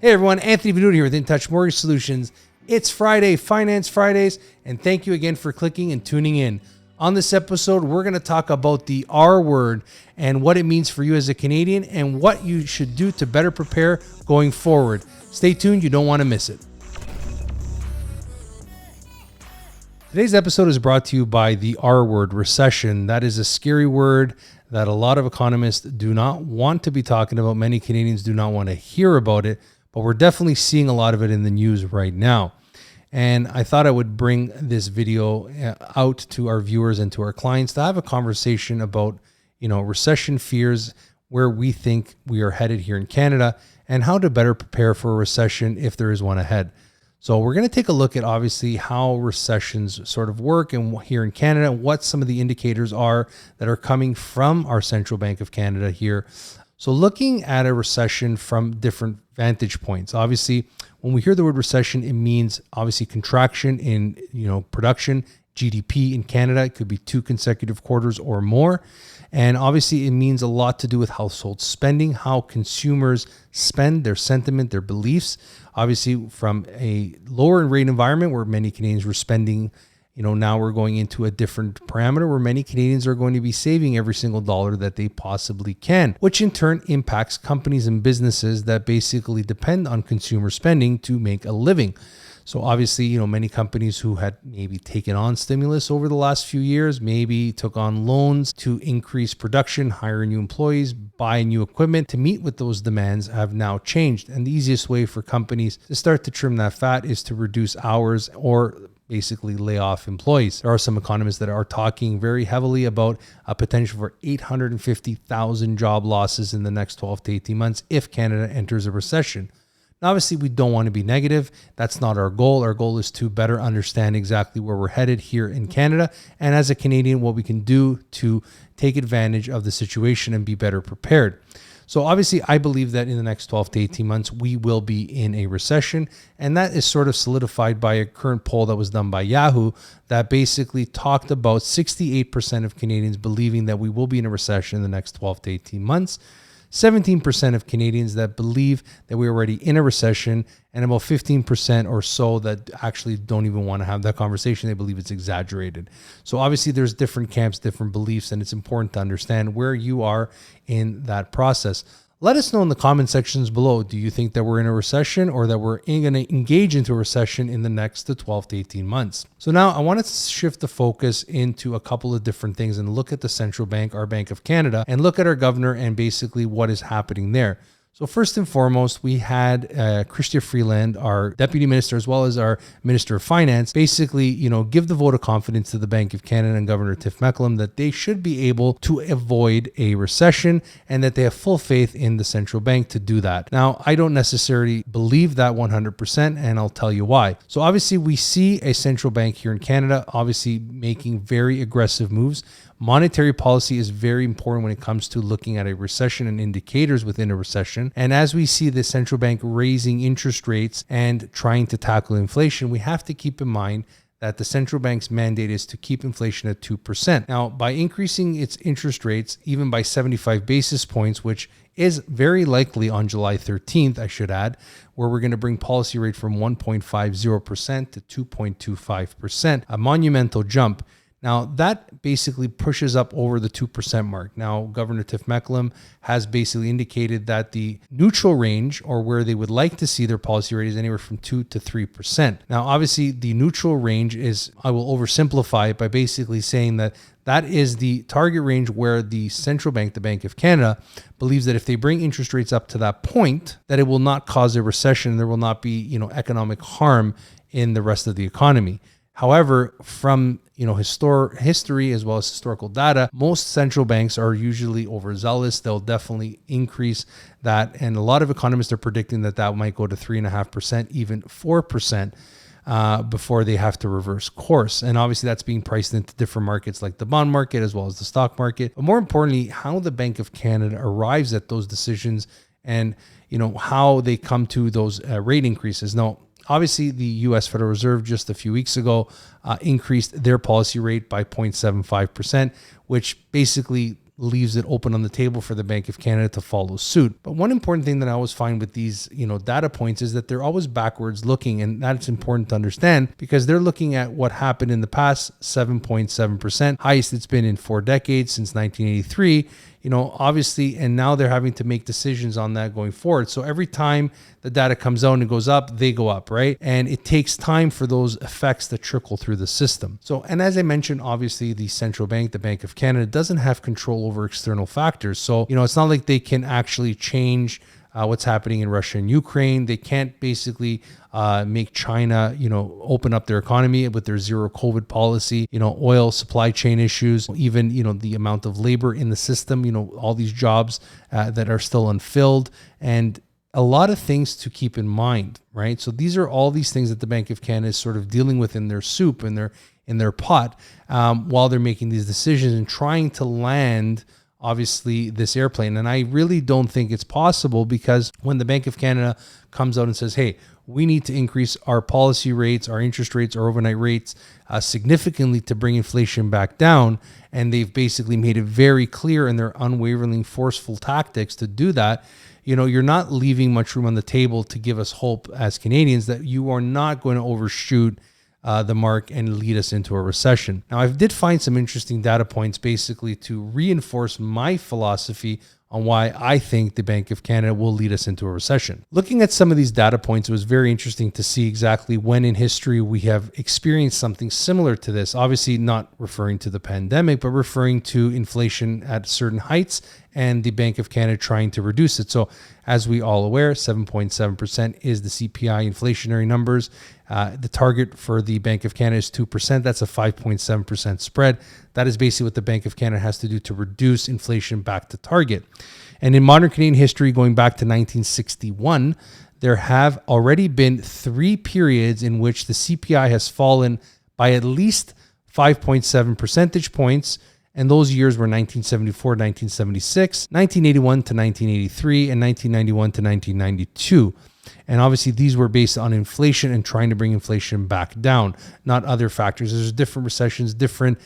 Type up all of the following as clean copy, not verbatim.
Hey everyone, Anthony Venuti here with In Touch Mortgage Solutions. It's Friday, Finance Fridays, and thank you again for clicking and tuning in. On this episode, we're going to talk about the R word and what it means for you as a Canadian and what you should do to better prepare going forward. Stay tuned, you don't want to miss it. Today's episode is brought to you by the R word, recession. That is a scary word that a lot of economists do not want to be talking about. Many Canadians do not want to hear about it, but we're definitely seeing a lot of it in the news right now. And I thought I would bring this video out to our viewers and to our clients to have a conversation about, recession fears, where we think we are headed here in Canada, and how to better prepare for a recession if there is one ahead. So we're going to take a look at obviously how recessions sort of work and here in Canada, what some of the indicators are that are coming from our Central Bank of Canada here. So looking at a recession from different vantage points, obviously, when we hear the word recession, it means obviously contraction in, production, GDP in Canada. It could be 2 consecutive quarters or more. And obviously it means a lot to do with household spending, how consumers spend, their sentiment, their beliefs. Obviously from a lower rate environment where many Canadians were spending, now we're going into a different parameter where many Canadians are going to be saving every single dollar that they possibly can, which in turn impacts companies and businesses that basically depend on consumer spending to make a living. So obviously, many companies who had maybe taken on stimulus over the last few years, maybe took on loans to increase production, hire new employees, buy new equipment to meet with those demands have now changed. And the easiest way for companies to start to trim that fat is to reduce hours or basically lay off employees. There are some economists that are talking very heavily about a potential for 850,000 job losses in the next 12 to 18 months if Canada enters a recession. Now, obviously, we don't want to be negative. That's not our goal. Our goal is to better understand exactly where we're headed here in Canada. And as a Canadian, what we can do to take advantage of the situation and be better prepared. So obviously, I believe that in the next 12 to 18 months, we will be in a recession. And that is sort of solidified by a current poll that was done by Yahoo that basically talked about 68% of Canadians believing that we will be in a recession in the next 12 to 18 months. 17% of Canadians that believe that we're already in a recession, and about 15% or so that actually don't even want to have that conversation. They believe it's exaggerated. So obviously there's different camps, different beliefs, and it's important to understand where you are in that process. Let us know in the comment sections below. Do you think that we're in a recession or that we're going to engage into a recession in the next 12 to 18 months? So now I want to shift the focus into a couple of different things and look at the central bank, our Bank of Canada, and look at our governor and basically what is happening there. So first and foremost, we had Chrystia Freeland, our deputy minister, as well as our minister of finance, basically, give the vote of confidence to the Bank of Canada and Governor Tiff Macklem that they should be able to avoid a recession and that they have full faith in the central bank to do that. Now, I don't necessarily believe that 100%, and I'll tell you why. So obviously, we see a central bank here in Canada, obviously making very aggressive moves. Monetary policy is very important when it comes to looking at a recession and indicators within a recession. And as we see the central bank raising interest rates and trying to tackle inflation, we have to keep in mind that the central bank's mandate is to keep inflation at 2%. Now, by increasing its interest rates, even by 75 basis points, which is very likely on July 13th, I should add, where we're going to bring policy rate from 1.50% to 2.25%, a monumental jump. Now, that basically pushes up over the 2% mark. Now, Governor Tiff Macklem has basically indicated that the neutral range, or where they would like to see their policy rate, is anywhere from 2 to 3%. Now, obviously, the neutral range is, I will oversimplify it by basically saying that that is the target range where the central bank, the Bank of Canada, believes that if they bring interest rates up to that point, that it will not cause a recession. There will not be, economic harm in the rest of the economy. However, from history as well as historical data, most central banks are usually overzealous. They'll definitely increase that, and a lot of economists are predicting that that might go to 3.5%, even 4%. Before they have to reverse course. And obviously that's being priced into different markets like the bond market as well as the stock market. But more importantly, how the Bank of Canada arrives at those decisions and, how they come to those rate increases. Now, obviously the U.S. Federal Reserve just a few weeks ago increased their policy rate by 0.75%, which basically leaves it open on the table for the Bank of Canada to follow suit. But one important thing that I always find with these, data points is that they're always backwards looking, and that's important to understand because they're looking at what happened in the past. 7.7%, highest it's been in 4 decades since 1983. Obviously, and now they're having to make decisions on that going forward. So every time the data comes out and it goes up, they go up, right? And it takes time for those effects to trickle through the system. So, and as I mentioned, obviously the central bank, the Bank of Canada, doesn't have control over external factors. So, it's not like they can actually change what's happening in Russia and Ukraine. They can't basically make China, open up their economy with their zero COVID policy, oil supply chain issues, even, the amount of labor in the system, all these jobs that are still unfilled, and a lot of things to keep in mind, right? So these are all these things that the Bank of Canada is sort of dealing with in their soup, in their pot, while they're making these decisions and trying to land obviously this airplane. And I really don't think it's possible, because when the Bank of Canada comes out and says, hey, we need to increase our policy rates, our interest rates, our overnight rates significantly to bring inflation back down, and they've basically made it very clear in their unwavering forceful tactics to do that, you're not leaving much room on the table to give us hope as Canadians that you are not going to overshoot the mark and lead us into a recession. Now, I did find some interesting data points basically to reinforce my philosophy on why I think the Bank of Canada will lead us into a recession. Looking at some of these data points, it was very interesting to see exactly when in history we have experienced something similar to this. Obviously not referring to the pandemic, but referring to inflation at certain heights and the Bank of Canada trying to reduce it. So as we all aware, 7.7% is the CPI inflationary numbers. The target for the Bank of Canada is 2%. That's a 5.7% spread. That is basically what the Bank of Canada has to do to reduce inflation back to target. And in modern Canadian history, going back to 1961, there have already been 3 periods in which the CPI has fallen by at least 5.7 percentage points. And those years were 1974, 1976, 1981 to 1983, and 1991 to 1992. And obviously these were based on inflation and trying to bring inflation back down, not other factors. There's different recessions, different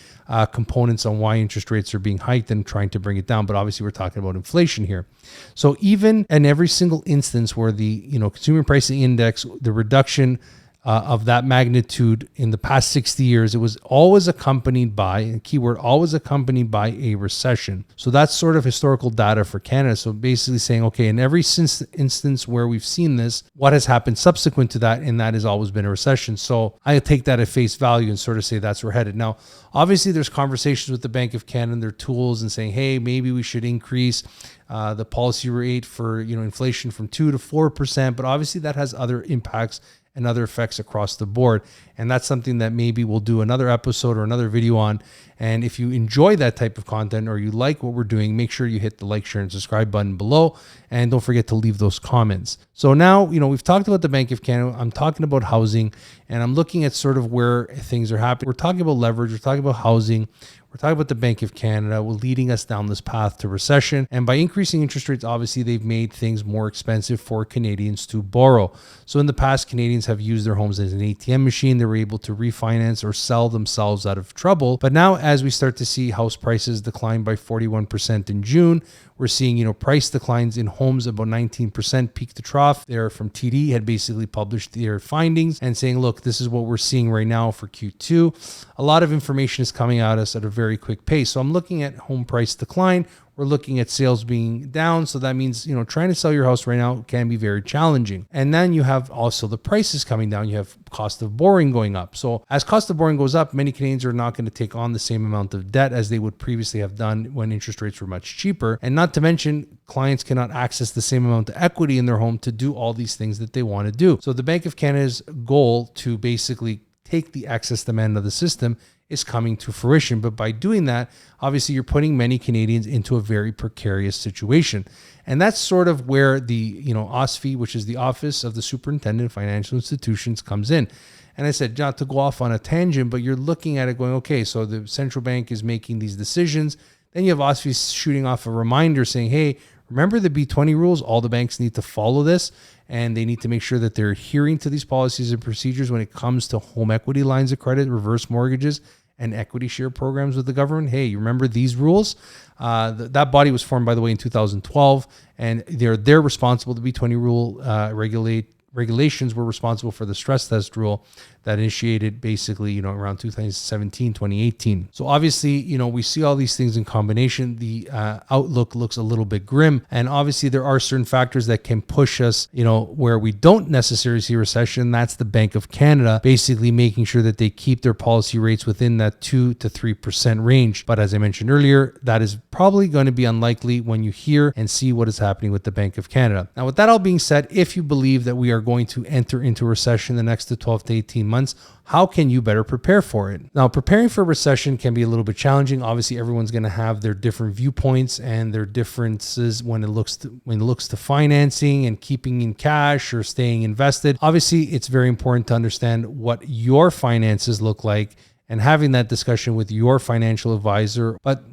components on why interest rates are being hiked and trying to bring it down. But obviously we're talking about inflation here. So even in every single instance where the consumer pricing index, the reduction of that magnitude in the past 60 years, it was always accompanied by, and keyword, always accompanied by a recession. So that's sort of historical data for Canada. So basically saying, okay, in every instance where we've seen this, what has happened subsequent to that? And that has always been a recession. So I take that at face value and sort of say that's where we're headed. Now, obviously there's conversations with the Bank of Canada and their tools and saying, hey, maybe we should increase the policy rate for, inflation from 2 to 4%. But obviously that has other impacts and other effects across the board. And that's something that maybe we'll do another episode or another video on. And if you enjoy that type of content or you like what we're doing, make sure you hit the like, share, and subscribe button below. And don't forget to leave those comments. So now, we've talked about the Bank of Canada. I'm talking about housing, and I'm looking at sort of where things are happening. We're talking about leverage. We're talking about housing. We're talking about the Bank of Canada leading us down this path to recession. And by increasing interest rates, obviously, they've made things more expensive for Canadians to borrow. So in the past, Canadians have used their homes as an ATM machine. They were able to refinance or sell themselves out of trouble. But now, as we start to see house prices decline by 41% in June, we're seeing, price declines in homes about 19% peak to trough. They're from TD had basically published their findings and saying, look, this is what we're seeing right now for Q2. A lot of information is coming at us at a very quick pace. So I'm looking at home price decline. We're looking at sales being down. So that means, trying to sell your house right now can be very challenging. And then you have also the prices coming down. You have cost of borrowing going up. So as cost of borrowing goes up, many Canadians are not going to take on the same amount of debt as they would previously have done when interest rates were much cheaper. And not to mention, clients cannot access the same amount of equity in their home to do all these things that they want to do. So the Bank of Canada's goal to basically take the excess demand of the system is coming to fruition. But by doing that, obviously you're putting many Canadians into a very precarious situation. And that's sort of where the, OSFI, which is the Office of the Superintendent of Financial Institutions, comes in. And I said, not to go off on a tangent, but you're looking at it going, okay, so the central bank is making these decisions. Then you have OSFI shooting off a reminder saying, hey, remember the B20 rules? All the banks need to follow this, and they need to make sure that they're adhering to these policies and procedures when it comes to home equity lines of credit, reverse mortgages, and equity share programs with the government. Hey, you remember these rules? That body was formed, by the way, in 2012, and they're responsible. The B20 rule regulations were responsible for the stress test rule that initiated basically, around 2017, 2018. So obviously, we see all these things in combination. The outlook looks a little bit grim. And obviously there are certain factors that can push us, where we don't necessarily see recession. That's the Bank of Canada, basically making sure that they keep their policy rates within that 2 to 3% range. But as I mentioned earlier, that is probably going to be unlikely when you hear and see what is happening with the Bank of Canada. Now, with that all being said, if you believe that we are going to enter into a recession in the next 12 to 18 months, how can you better prepare for it? Now, preparing for a recession can be a little bit challenging. Obviously, everyone's going to have their different viewpoints and their differences when it looks to financing and keeping in cash or staying invested. Obviously, it's very important to understand what your finances look like and having that discussion with your financial advisor. But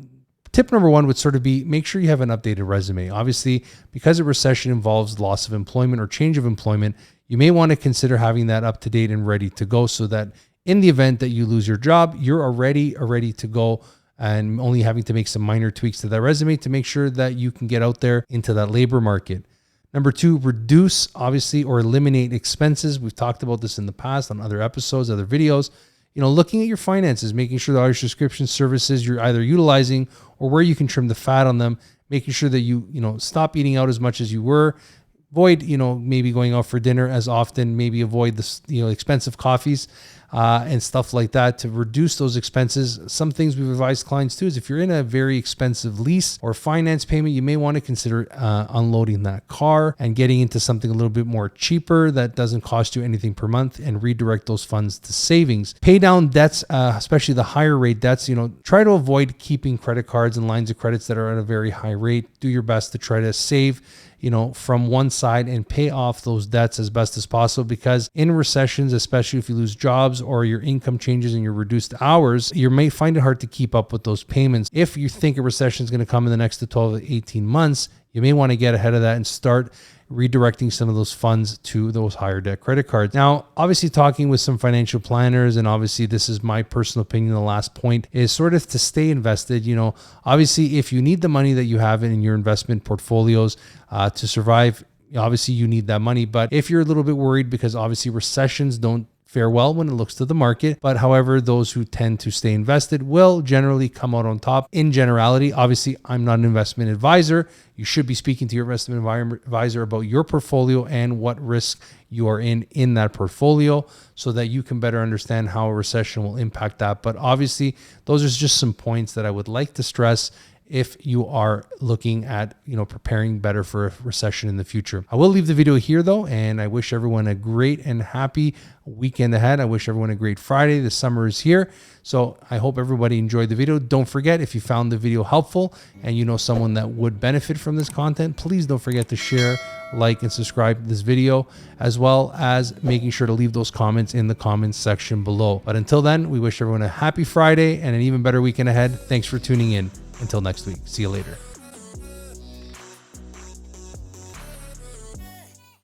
tip number one would sort of be, make sure you have an updated resume. Obviously, because a recession involves loss of employment or change of employment, you may want to consider having that up to date and ready to go, so that in the event that you lose your job, you're already ready to go, and only having to make some minor tweaks to that resume to make sure that you can get out there into that labor market. Number two, reduce, obviously, or eliminate expenses. We've talked about this in the past on other episodes, other videos. Looking at your finances, making sure that all your subscription services you're either utilizing or where you can trim the fat on them, making sure that you stop eating out as much as you were. Avoid, maybe going out for dinner as often, maybe avoid the, expensive coffees and stuff like that to reduce those expenses. Some things we've advised clients too is if you're in a very expensive lease or finance payment, you may want to consider unloading that car and getting into something a little bit more cheaper that doesn't cost you anything per month, and redirect those funds to savings. Pay down debts, especially the higher rate debts. Try to avoid keeping credit cards and lines of credits that are at a very high rate. Do your best to try to save from one side and pay off those debts as best as possible, because in recessions, especially if you lose jobs or your income changes and your reduced hours, you may find it hard to keep up with those payments. If you think a recession is going to come in the next 12 to 18 months, you may want to get ahead of that and start redirecting some of those funds to those higher debt credit cards. Now, obviously talking with some financial planners, and obviously this is my personal opinion, the last point is sort of to stay invested. Obviously if you need the money that you have in your investment portfolios to survive, obviously you need that money. But if you're a little bit worried, because obviously recessions don't fare well when it looks to the market, but however, those who tend to stay invested will generally come out on top in generality. Obviously, I'm not an investment advisor. You should be speaking to your investment advisor about your portfolio and what risk you are in that portfolio, so that you can better understand how a recession will impact that. But obviously, those are just some points that I would like to stress if you are looking at, preparing better for a recession in the future. I will leave the video here though, and I wish everyone a great and happy weekend ahead. I wish everyone a great Friday. The summer is here. So I hope everybody enjoyed the video. Don't forget, if you found the video helpful and you know someone that would benefit from this content, please don't forget to share, like, and subscribe to this video, as well as making sure to leave those comments in the comments section below. But until then, we wish everyone a happy Friday and an even better weekend ahead. Thanks for tuning in. Until next week, see you later.